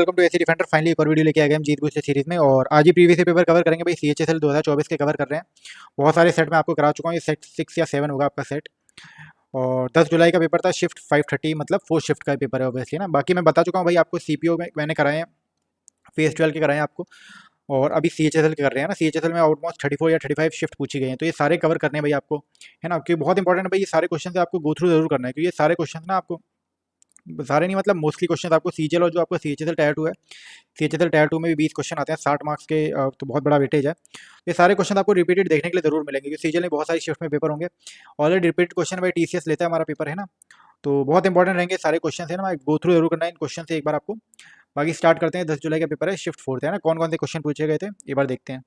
Welcome to AC defender. Finally एक और video लेके आ गए हम जीत बूस्ट सीरीज में, और आज ही प्रीवियस पेपर कवर करेंगे भाई। सीएचएसएल 2024 के कवर कर रहे हैं। बहुत सारे सेट में आपको करा चुका हूँ, ये सेट 6 या 7 होगा आपका सेट। और 10 जुलाई का पेपर था, शिफ्ट 530, मतलब 4 शिफ्ट का पेपर है ऑब्वियसली ना। बाकी मैं बता चुका हूँ भाई आपको, सीपीओ में मैंने कराए हैं, फेस 12 के कराए हैं आपको, और अभी सीएचएसएल के कर रहे हैं ना। सीएचएसएल में ऑलमोस्ट 34 या 35 शिफ्ट पूछी गई हैं, तो ये सारे कवर करने हैं भाई आपको, है ना। क्योंकि बहुत इंपॉर्टेंट है भाई, ये सारे क्वेश्चन आपको गो थ्रू जरूर करना है, क्योंकि ये सारे क्वेश्चन ना आपको, सारे नहीं मतलब मोस्टली क्वेश्चन आपको सीजीएल और जो आपको सीएचएसएल टायर 2 है, सीएचएसएल टायर 2 में भी 20 क्वेश्चन आते हैं 60 मार्क्स के, तो बहुत बड़ा वेटेज है। ये सारे क्वेश्चन आपको रिपीटेड देखने के लिए जरूर मिलेंगे, क्योंकि सीजीएल में बहुत सारी शिफ्ट में पेपर होंगे। ऑलरेडी रिपीटेड क्वेश्चन भाई टीसीएस लेता है हमारा पेपर, है ना। तो बहुत इंपॉर्टेंट रहेंगे सारे क्वेश्चन, है ना। गो थ्रू जरूर करना है इन क्वेश्चन से एक बार आपको। बाकी स्टार्ट करते हैं। 10 जुलाई का पेपर है, शिफ्ट 4 है ना। कौन कौन से क्वेश्चन पूछे गए थे एक बार देखते हैं।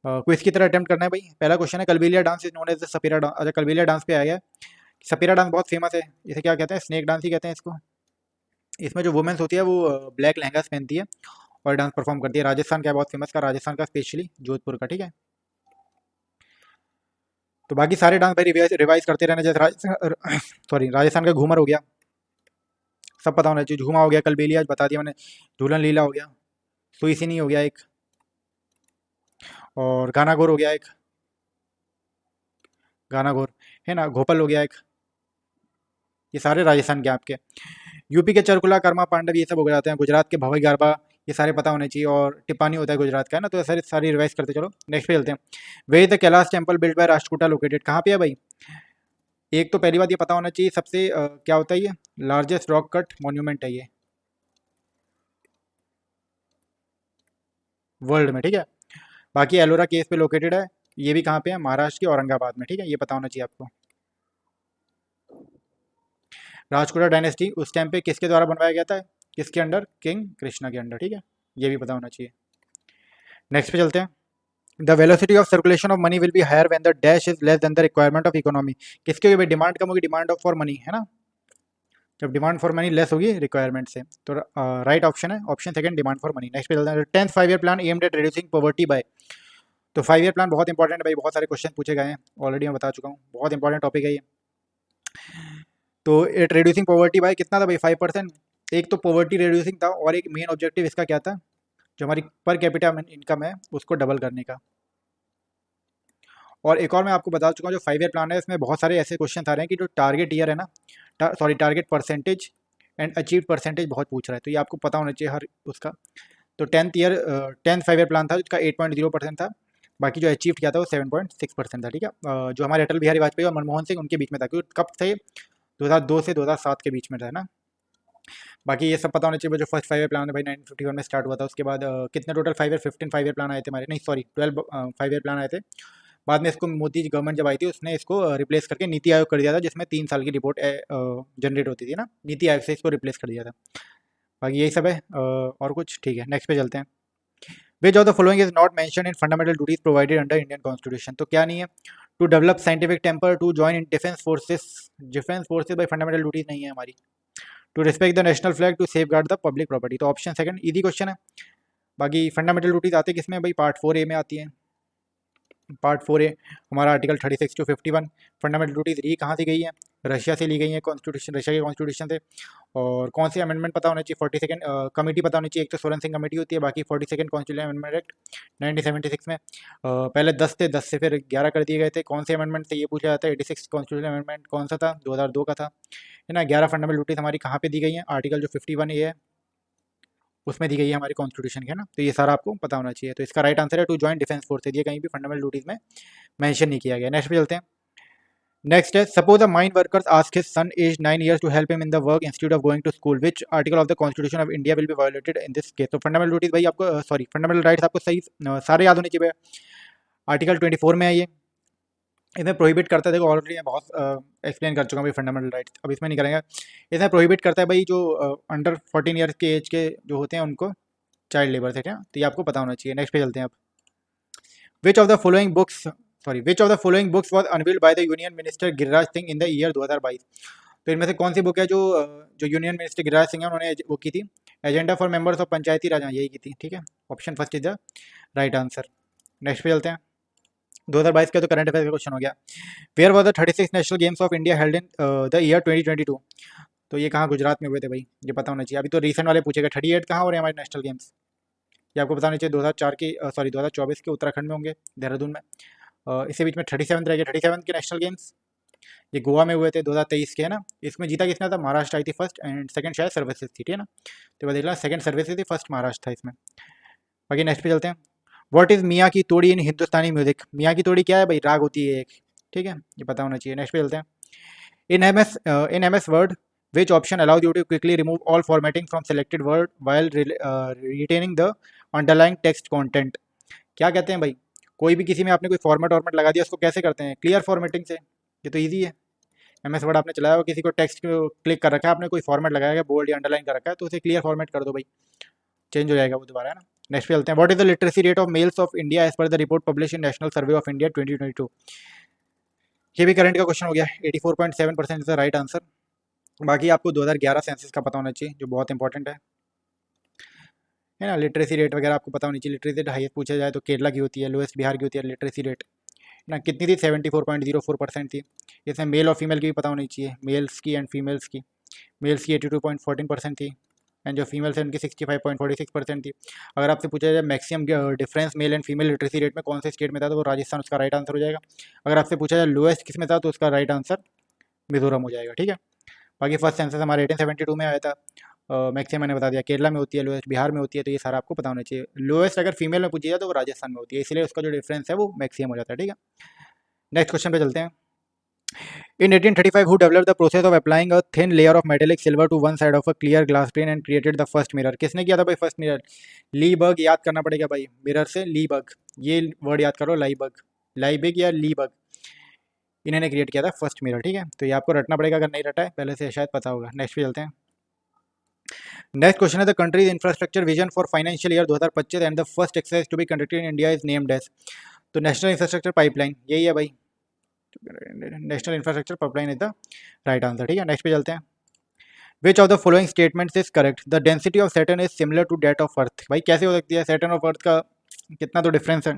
क्विज की तरह अटेम्प्ट करना है भाई। पहला क्वेश्चन है, Kalbelia dance is known as the Sapera dance. अच्छा, कलबेलिया डांस पे आया है। सपेरा डांस बहुत फेमस है, इसे क्या कहते हैं? स्नेक डांस ही कहते हैं इसको। इसमें जो वुमेन्स होती है वो ब्लैक लहंगास पहनती है और डांस परफॉर्म करती है। राजस्थान का है, बहुत फेमस का, राजस्थान का स्पेशली जोधपुर का, ठीक है। तो बाकी सारे डांस भाई रिवाइज करते रहना, जैसे सॉरी राजस्थान का घूमर हो गया, सब पता होना चाहिए। झूमा हो गया, कलबेलिया बता दिया मैंने, झूलन लीला हो गया, सुई सिनी हो गया एक, और गाना गोर हो गया एक, गाना गोर, है ना। घोपल हो गया एक। ये सारे राजस्थान के आपके। यूपी के चरकुला, कर्मा पांडव, ये सब हो जाते हैं। गुजरात के भवई गरबा, ये सारे पता होने चाहिए। और टिप्पानी होता है गुजरात का, है ना। तो ये सारी सारी रिवाइज करते चलो। नेक्स्ट पे चलते हैं। Way the Kailash temple build by Rashtrakuta located, कहाँ पे है भाई? एक तो पहली बात ये पता होना चाहिए सबसे, क्या होता है ये? लार्जेस्ट रॉक कट मॉन्यूमेंट है ये वर्ल्ड में, ठीक है। बाकी एलोरा केस पे लोकेटेड है, ये भी कहाँ पे है? महाराष्ट्र के औरंगाबाद में, ठीक है। ये पता होना चाहिए आपको। राजकूटा डायनेस्टी उस टाइम पे किसके द्वारा बनवाया गया था? किसके अंडर? किंग कृष्णा के अंडर, ठीक है। ये भी पता होना चाहिए। नेक्स्ट पे चलते हैं। The velocity of circulation of money will be higher when the dash is less than the requirement of economy. किसके होगी भाई? डिमांड कम होगी, डिमांड ऑफ फॉर मनी, है ना। जब डिमांड फॉर मनी लेस होगी रिक्वायरमेंट से, तो राइट ऑप्शन है option second, demand for money. Next पे चलते हैं। 10th 5 year plan aimed at reducing poverty by. तो 5 ईयर प्लान बहुत इंपॉर्टेंट है भाई, बहुत सारे क्वेश्चन पूछे गए हैं, ऑलरेडी मैं बता चुका हूँ, बहुत इंपॉर्टेंट टॉपिक है ये। तो एट रिड्यूसिंग पॉवर्टी बाय कितना था भाई? 5%। एक तो पॉवर्टी रिड्यूसिंग था, और एक मेन ऑब्जेक्टिव इसका क्या था? जो हमारी पर कैपिटा इनकम है उसको डबल करने का। और एक और मैं आपको बता चुका हूँ, जो 5 ईयर प्लान है इसमें बहुत सारे ऐसे क्वेश्चन आ रहे हैं कि जो टारगेट ईयर है ना, sorry target percentage and achieve percentage बहुत पूछ रहा है, तो ये आपको पता होना चाहिए हर उसका। तो 10th 5 ईयर प्लान था, जिसका 8.0% था। बाकी जो अचीव किया था वो 7.6% था, ठीक है। जो हमारे अटल बिहारी वाजपेयी और मनमोहन सिंह उनके बीच में था, क्योंकि कब थे? 2002 से 2007 के बीच में था ना। बाकी ये सब पता होना चाहिए। जो फर्स्ट 5 ईयर प्लान है भाई 1951 में स्टार्ट हुआ था। उसके बाद कितने टोटल 5 ईयर? 15 5 ईयर प्लान आए थे हमारे, नहीं सॉरी 12 5 ईयर प्लान आए थे। बाद में इसको मोदी जी गवर्नमेंट जब आई थी, उसने इसको रिप्लेस करके नीति आयोग कर दिया था, जिसमें 3 साल की रिपोर्ट जनरेट होती थी ना। नीति आयोग से इसको रिप्लेस कर दिया था। बाकी यही सब है, और कुछ? ठीक है, नेक्स्ट पे चलते हैं। Which of the following is not mention in fundamental duties provided under Indian constitution. तो क्या नहीं है? To develop scientific temper, to join in defence forces. Defence forces भाई फंडामेंटल ड्यूटीज नहीं है हमारी। To respect the national flag, to safeguard the public property. तो option second easy question है। बाकी फंडामेंटल ड्यूटीज आते किसमें भाई? पार्ट 4A में आती है। पार्ट 4A हमारा आर्टिकल 36 to 51। फंडामेंटल ड्यूटीज ली कहाँ से गई है? रशिया से ली गई है, कॉन्स्टिट्यूशन रशिया के कॉन्स्टिट्यूशन से। और कौन से अमेंडमेंट पता होना चाहिए? 42nd कमेटी पता होनी चाहिए। एक तो सोलन सिंह कमेटी होती है, बाकी 42nd कॉन्स्टिट्यूशन अमेंडमेंट एक्ट 1976 में। पहले 10 थे, 10 से फिर 11 कर दिए गए थे। कौन से अमेंडमेंट से ये पूछा जाता है? 86 कॉन्स्टिट्यूशन अमेंडमेंट कौन सा था? 2002 का था, है ना। 11 फंडामेंटल ड्यूटीज हमारी कहाँ पे दी गई हैं? आर्टिकल जो 51A है उसमें दी गई है हमारी कॉन्स्टिट्यूशन के, है ना। तो ये सारा आपको पता होना चाहिए। तो इसका राइट आंसर है टू ज्वाइन डिफेंस फोर्सेज। ये कहीं भी फंडामेंटल ड्यूटीज में मेंशन नहीं किया गया। नेक्स्ट पे चलते हैं। नेक्स्ट है, suppose a mine workers ask his son age 9 years to help him in the work instead of going to school, which article of the constitution of India will be violated in this case. तो fundamental duties भाई आपको, sorry fundamental rights आपको सही सारे याद होने चाहिए। Article 24 में है ये। इसमें प्रोहिबिट करता है, देखो ऑलरेडी मैं बहुत एक्सप्लेन कर चुका हूँ भाई फंडामेंटल राइट्स, अब इसमें नहीं करेंगे। इसमें प्रोहिबिट करता है भाई जो अंडर 14 ईयर्स के एज के जो होते हैं उनको चाइल्ड लेबर से, क्या। तो ये आपको पता होना चाहिए। नेक्स्ट पे चलते हैं आप। विच of the following books, sorry which of the following books was unveiled by the union minister Giriraj Singh in the year 2022। तो इनमें से कौन सी बुक है जो जो यूनियन मिनिस्टर गिरिराज सिंह है उन्होंने वो की थी? एजेंडा फॉर मेंबर्स ऑफ पंचायती राज, यही की थी, ठीक है। Option first is the right answer. Next पे चलते हैं। 2022 का तो करंट अफेयर का क्वेश्चन हो गया। Where was the 36 national games of India held in the year 2022। तो ये कहाँ गुजरात में हुए थे भाई, ये पता होना चाहिए। अभी तो रिसेंट वाले पूछेगा 38 कहाँ हो रहे हैं हमारे नेशनल गेम्स, ये आपको पता होना चाहिए। 2004 की 2024 के उत्तराखंड में होंगे, देहरादून में। इसके बीच में 37 रह गया, 37 के नेशनल गेम्स ये गोवा में हुए थे 2023 के, है ना। इसमें जीता किसने था, महाराष्ट्र आई थी फर्स्ट, एंड सेकंड शायद सर्विसेज थी, ठीक है ना। तो देख लो सेकंड सर्विसेज थी, फर्स्ट महाराष्ट्र था इसमें। बाकी नेक्स्ट पे चलते हैं। व्हाट इज मियाँ की तोड़ी इन हिंदुस्तानी म्यूजिक, मियाँ की तोड़ी क्या है भाई, राग होती है एक, ठीक है, ये पता होना चाहिए। नेक्स्ट पे चलते हैं। In MS Word, which option allows you to quickly remove all formatting from selected word while retaining the underlying text content? क्या कहते हैं भाई, कोई भी किसी में आपने कोई फॉर्मेट वॉर्मेट लगा दिया, उसको कैसे करते हैं, क्लियर फॉर्मेटिंग से। ये तो इजी है। MS वर्ड आपने चलाया हुआ, किसी को टेक्स्ट क्लिक कर रखा है आपने, कोई फॉर्मेट लगाया है, बोल्ड या अंडरलाइन कर रखा है, तो उसे क्लियर फॉर्मेट कर दो भाई, चेंज हो जाएगा वो दोबारा, है ना। नेक्स्ट पे चलते हैं। What is the literacy rate of males of India as per the report publish in national survey of India 2022? ये भी करंट का क्वेश्चन हो गया। 84.7% इज द राइट आंसर। बाकी आपको 2011 सेंसस का पता होना चाहिए, जो बहुत इंपॉर्टेंट है ना। लिटरेसी रेट वगैरह आपको पता होनी चाहिए। लिटरेसी रेट हाईएस्ट पूछा जाए तो केरला की होती है, लोएस्ट बिहार की होती है लिटरेसी रेट ना। कितनी थी, 74.04% थी। इसमें मेल और फीमेल की भी पता होनी चाहिए, मेल्स की एंड फीमेल्स की। मेल्स की 82.14% थी, एंड जो फीमेल्स है उनकी 65.46% थी। अगर आपसे पूछा जाए maximum difference male and female literacy rate में कौन से स्टेट में था, तो वो राजस्थान उसका राइट आंसर हो जाएगा। अगर आपसे पूछा जाए लोएस्ट किस में था, तो उसका राइट आंसर मिजोरम हो जाएगा, ठीक है। बाकी फर्स्ट सेंसस हमारे 1872 में आया था। मैक्सिमम मैंने बता दिया, केरला में होती है लोएस्ट, बिहार में होती है, तो ये सारा आपको पता होना चाहिए। लोएस्ट अगर फीमेल में पूछी जाए तो वो राजस्थान में होती है, इसलिए उसका जो डिफरेंस है वो मैक्सिमम हो जाता है, ठीक है। नेक्स्ट क्वेश्चन पे चलते हैं। In 1835, who developed the process of applying a thin layer of metallic silver to one side of a clear glass plane and created the first mirror? किसने किया था भाई फर्स्ट मिरर? लीबर्ग, याद करना पड़ेगा भाई, मिरर से लीबर्ग, ये वर्ड याद करो, लाइबर्ग, लाइबिग या लीबर्ग, इन्होंने क्रिएट किया था फर्स्ट मिरर, ठीक है। तो ये आपको रटना पड़ेगा, अगर नहीं रटा है पहले से शायद पता होगा। नेक्स्ट पे चलते हैं। नेक्स्ट क्वेश्चन है the country's infrastructure vision for financial year 2025 and the first exercise to be conducted in India is named as. तो नेशनल इंफ्रास्ट्रक्चर पाइपलाइन यही है भाई, national infrastructure pipeline is the right answer, ठीक है। Next पे चलते हैं। Which of the following statements is correct, the density of Saturn is similar to that of earth. भाई कैसे हो सकती है, सैटर्न ऑफ अर्थ का कितना तो डिफरेंस है।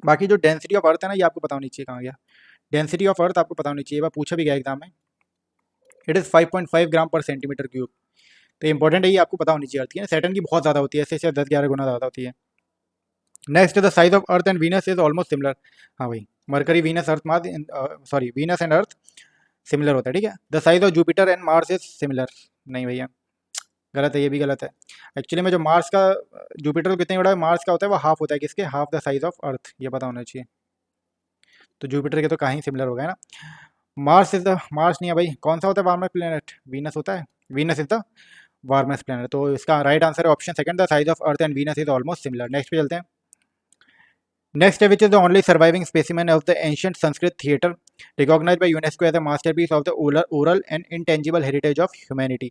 बाकी जो डेंसिटी ऑफ अर्थ है ना, ये आपको पता होनी चाहिए, कहाँ गया डेंसिटी ऑफ अर्थ, आपको पता होनी चाहिए, वह पूछा भी गया एग्जाम में। इट इज़ 5.5 ग्राम पर सेंटीमीटर क्यूब। तो इंपॉर्टेंट है, ये आपको पता होनी चाहिए। अर्थ की सैटर्न की बहुत ज़्यादा होती है, ऐसे 10-11 गुना ज़्यादा होती है। Next the size of earth and Venus is almost similar. हाँ भाई, mercury Venus Earth Mars, sorry Venus and earth similar होता है, ठीक है। The size of Jupiter and Mars is similar, नहीं भैया गलत है, ये भी गलत है। एक्चुअली में जो मार्स का, जुपिटर कितने बड़ा है, मार्स का होता है वो हाफ होता है किसके, हाफ द साइज ऑफ अर्थ, ये पता होना चाहिए। तो जुपिटर के तो कहीं सिमिलर हो गया ना। मार्स इज द, मार्स नहीं है भाई, कौन सा होता है वार्मर प्लेनेट, वीनस होता है, Venus is the warmest planet. तो इसका राइट आंसर है option second, the size of earth and Venus is almost similar. Next पे चलते हैं। नेक्स्ट है which is the only surviving specimen of the ancient Sanskrit theatre recognised by UNESCO as a masterpiece of the oral and intangible heritage of humanity.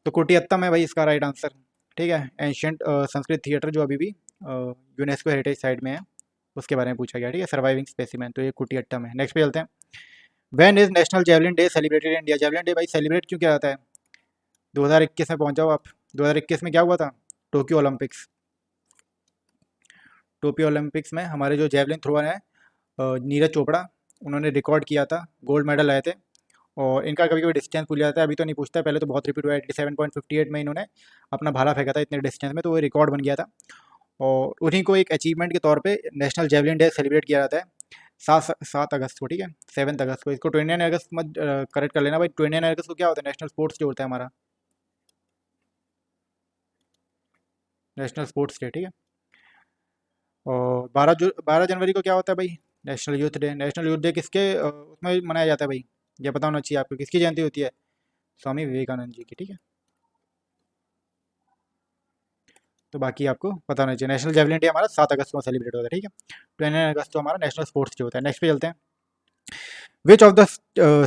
तो कुटियात्तम है भाई इसका right answer, ठीक है। एंशिएंट संस्कृत थिएटर जो अभी भी यूनेस्को हेरिटेज साइड में है, उसके बारे में पूछा गया, ठीक है, सर्वाइविंग स्पेसिमेन, तो ये कुटियाट्टम है। नेक्स्ट पे चलते हैं। When is national javelin day celebrated in India? Javelin day भाई सेलिब्रेट क्यों किया जाता है? 2021 में पहुंच जाओ आप। 2021 में क्या हुआ था, टोक्यो ओलंपिक्स। टोक्यो ओलंपिक्स में हमारे जो जेवलिन थ्रोअर हैं नीरज चोपड़ा, उन्होंने रिकॉर्ड किया था, गोल्ड मेडल लाए थे। और इनका कभी कभी डिस्टेंस भूल जाता है, अभी तो नहीं पूछता, पहले तो बहुत रिपीट हुआ है। 87.58 में इन्होंने अपना भाला फेंका था इतने डिस्टेंस में, तो वो रिकॉर्ड बन गया था। और उन्हीं को एक अचीवमेंट के तौर पे नेशनल जेवलिन डे सेलिब्रेट किया जाता है 7 अगस्त को, ठीक है, 7 अगस्त को। इसको 29 अगस्त मत करेक्ट कर लेना भाई, 29 अगस्त को क्या होता है, नेशनल स्पोर्ट्स डे होता है हमारा, नेशनल स्पोर्ट्स डे, ठीक है। और 12 जनवरी को क्या होता है भाई, national youth day. National youth day किसके उसमें मनाया जाता है भाई, ये पता होना चाहिए आपको, किसकी जयंती होती है, स्वामी विवेकानंद जी की, ठीक है। तो बाकी आपको पता होना चाहिए। नेशनल जेवलिन डे हमारा 7 अगस्त को सेलिब्रेट होता है, ठीक है। 29 अगस्त को हमारा नेशनल स्पोर्ट्स डे होता है। नेक्स्ट पे चलते हैं। Which of the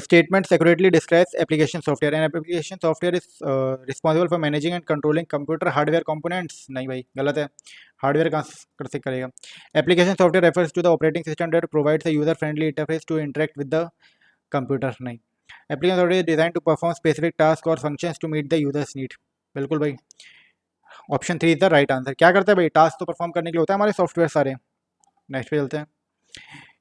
statements accurately describes application software? And application software is responsible for managing and controlling computer hardware components. नहीं भाई गलत है, हार्डवेयर कहाँ कर से करेगा। Application software refers to the operating system that provides a user friendly interface to interact with the computer. नहीं, application software is design to perform specific task और functions to meet the users need. बिल्कुल भाई, option 3 is the right answer. क्या करता है भाई, task तो perform करने के लिए होता है हमारे सॉफ्टवेयर सारे। नेक्स्ट पे चलते हैं।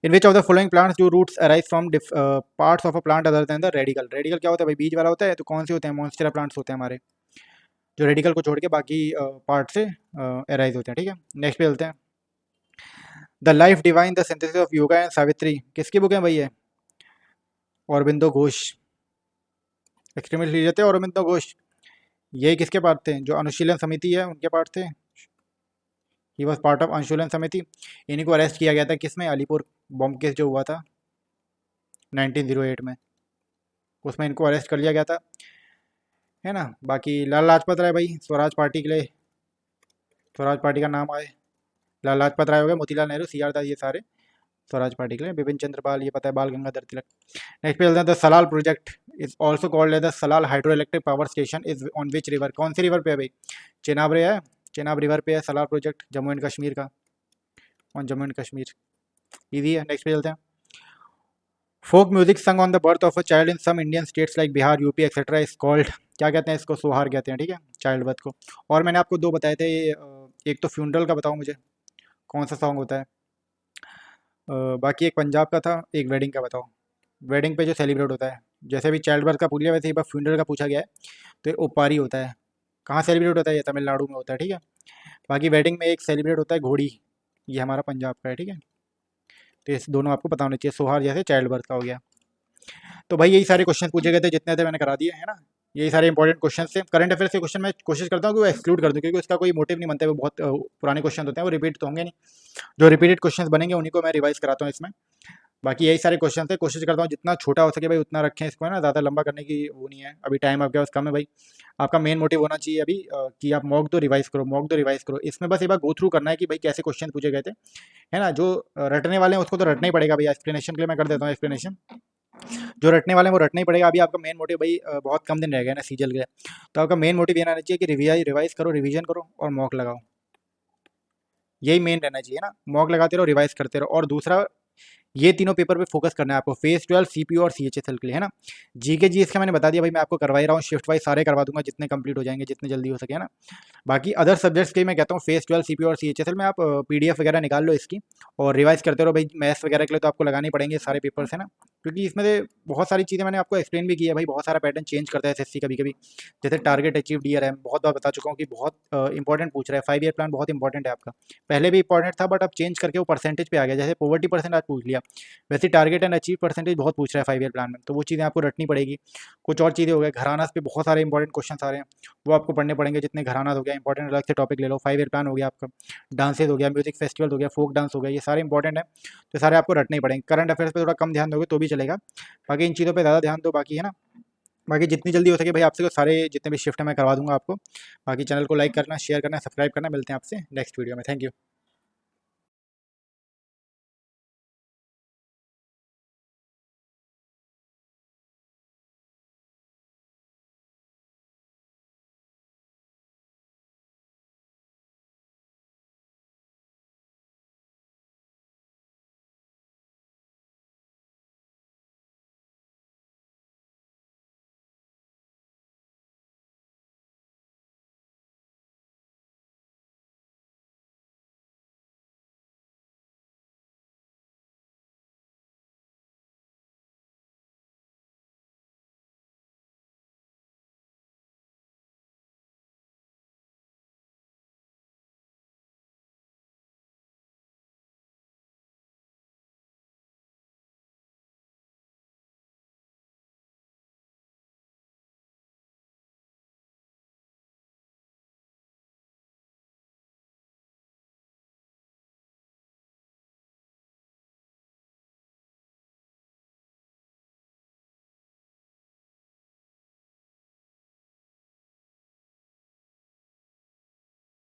In which of the following plants do roots arise from parts of a plant other than the radical. Radical क्या होता है भाई, बीज वाला होता है, तो कौन से होते हैं, मॉन्स्टेरा प्लांट्स होते हैं हमारे, जो रेडिकल को छोड़ के बाकी पार्ट से अराइज होते हैं। ठीक है, नेक्स्ट पे चलते हैं। The life divine the synthesis of yoga and Savitri, किसकी बुक है भाई ये, औरबिंदो घोष, एक्सट्रीमिस्ट लीडर थे औरबिंदो घोष। ये किसके पार्ट थे, जो अनुशीलन समिति है उनके पार्ट थे। ही वॉज पार्ट ऑफ अनुशीलन समिति। इन्हीं को अरेस्ट किया गया था किसमें, अलीपुर बॉम्ब केस जो हुआ था 1908 में, उसमें इनको अरेस्ट कर लिया गया था, है ना। बाकी लाला लाजपत राय भाई, स्वराज पार्टी के लिए, स्वराज पार्टी का नाम आए, लाला लाजपत राय हो गए, मोतीलाल नेहरू, सी आर दास, ये सारे स्वराज पार्टी के लिए, बिपिन चंद्र पाल, ये पता है, बाल गंगाधर तिलक। नेक्स्ट पे चलते हैं, the Salal project is also called as the Salal hydro electric power station is on which river, कौन सी रिवर पे है भाई, चेनाब रे है, चेनाब रिवर पे है सलाल प्रोजेक्ट, जम्मू एंड कश्मीर का, on Jammu and Kashmir, easy है। नेक्स्ट पे चलते हैं। Folk music song on the birth of a child in some Indian states like Bihar, UP etcetera is called, क्या कहते हैं इसको, सोहार कहते हैं। ठीक है, चाइल्ड बर्थ को। और मैंने आपको दो बताए थे, एक तो फ्यूनरल का बताओ मुझे कौन सा सॉन्ग होता है, बाकी एक पंजाब का था, एक वेडिंग का बताओ। वेडिंग पे जो सेलिब्रेट होता है, जैसे भी चाइल्ड बर्थ का पूछ लिया वैसे ही बार फ्यूनरल का पूछा गया है, तो ये ओपारी होता है, कहाँ सेलिब्रेट होता है, ये तमिलनाडु में होता है। ठीक है, बाकी वेडिंग में एक सेलिब्रेट होता है घोड़ी, ये हमारा पंजाब का है। ठीक है, तो इस दोनों आपको पता होने चाहिए, सोहार जैसे चाइल्ड बर्थ का हो गया। तो भाई यही सारे क्वेश्चन पूछे गए थे, जितने थे मैंने करा दिए, है ना। यही सारे इंपॉर्टेंट क्वेश्चन थे। करंट अफेयर्स के क्वेश्चन मैं कोशिश करता हूँ कि वो एक्सक्लूड कर दूँ, क्योंकि उसका कोई मोटिव नहीं बनता है, वो बहुत पुराने क्वेश्चन होते हैं, वो रिपीट तो होंगे नहीं, जो रिपीटेड क्वेश्चन बनेंगे उन्हीं को मैं रिवाइज कराता हूँ इसमें। बाकी यही सारे क्वेश्चन थे, कोशिश करता हूँ जितना छोटा हो सके भाई उतना रखें इसको, है ना, ज़्यादा लंबा करने की वो नहीं है, अभी टाइम आपके पास कम है भाई। आपका मेन मोटिव होना चाहिए अभी कि आप मॉक दो रिवाइज करो, मॉक दो रिवाइज करो, इसमें बस एक बार गो थ्रू करना है कि भाई कैसे क्वेश्चन पूछे गए थे, है ना। जो रटने वाले हैं उसको तो रटना ही पड़ेगा भैया, एक्सप्लेनेशन के लिए मैं कर देता हूँ एक्सप्लेनेशन, जो रटने वाले हैं वो रटना ही पड़ेगा। अभी आपका मेन मोटिव भाई बहुत कम दिन रह गए ना सीजल के, तो आपका मेन मोटिव ये रहना चाहिए कि रिवाइज करो, रिवीजन करो और मॉक लगाओ, यही मेन रहना चाहिए ना, मॉक लगाते रहो, रिवाइज करते रहो। और दूसरा, ये तीनों पेपर पे फोकस करना है आपको, फेज 12 सीपीयू और सीएचएसएल के लिए, है ना। जीके जी इसका मैंने बता दिया भाई, मैं आपको करवा ही रहा हूँ, शिफ्ट वाइज सारे करवा दूंगा, जितने कंप्लीट हो जाएंगे, जितने जल्दी हो सके, है ना। बाकी अदर सब्जेक्ट्स के मैं कहता हूँ फेज 12 सीपीयू और सीएचएसएल में आप पीडीएफ वगैरह निकाल लो इसकी, और रिवाइज करते रहो भाई। मैथ्स वगैरह के लिए तो आपको लगाने पड़ेंगे सारे पेपर्स, है ना, क्योंकि इसमें से बहुत सारी चीज़ें मैंने आपको एक्सप्लेन भी की है भाई, बहुत सारा पैटर्न चेंज करता है एसएससी कभी कभी, जैसे टारगेट अचीव्ड ईयर है, बहुत बार बता चुका हूँ कि बहुत इंपॉर्टेंट पूछ रहा है, 5 ईयर प्लान बहुत इंपॉर्टेंट है आपका, पहले भी इंपॉर्टेंट था बट अब चेंज करके वो परसेंटेज पे आ गया, जैसे पॉवर्टी परसेंट आज पूछ लिया, वैसे टारगेट एंड अचीव परसेंटेज बहुत पूछ रहा है 5 ईयर प्लान में, तो वो चीज़ें आपको रटनी पड़ेगी। कुछ और चीज़ें हो गए, घरानास पे बहुत सारे इंपॉर्टेंट क्वेश्चन आ रहे हैं, वो आपको पढ़ने पड़ेंगे, जितने घरानास हो गया इंपॉर्टेंट, अलग से टॉपिक ले लो। 5 ईयर प्लान हो गया आपका, डांसेज हो गया, म्यूजिक फेस्टिवल हो गया, फोक डांस हो गया, ये सारे इंपॉर्टेंट है, तो सारे आपको रटने ही पड़ेंगे। करंट अफेयर्स पे थोड़ा कम ध्यान दोगे तो भी चलेगा, बाकी इन चीज़ों पे ज़्यादा ध्यान दो, बाकी है ना। बाकी जितनी जल्दी हो सके भाई आपसे सारे जितने भी शिफ्ट है मैं करवा दूंगा आपको। बाकी चैनल को लाइक करना, शेयर करना, सब्सक्राइब करना, मिलते हैं आपसे नेक्स्ट वीडियो में, थैंक यू।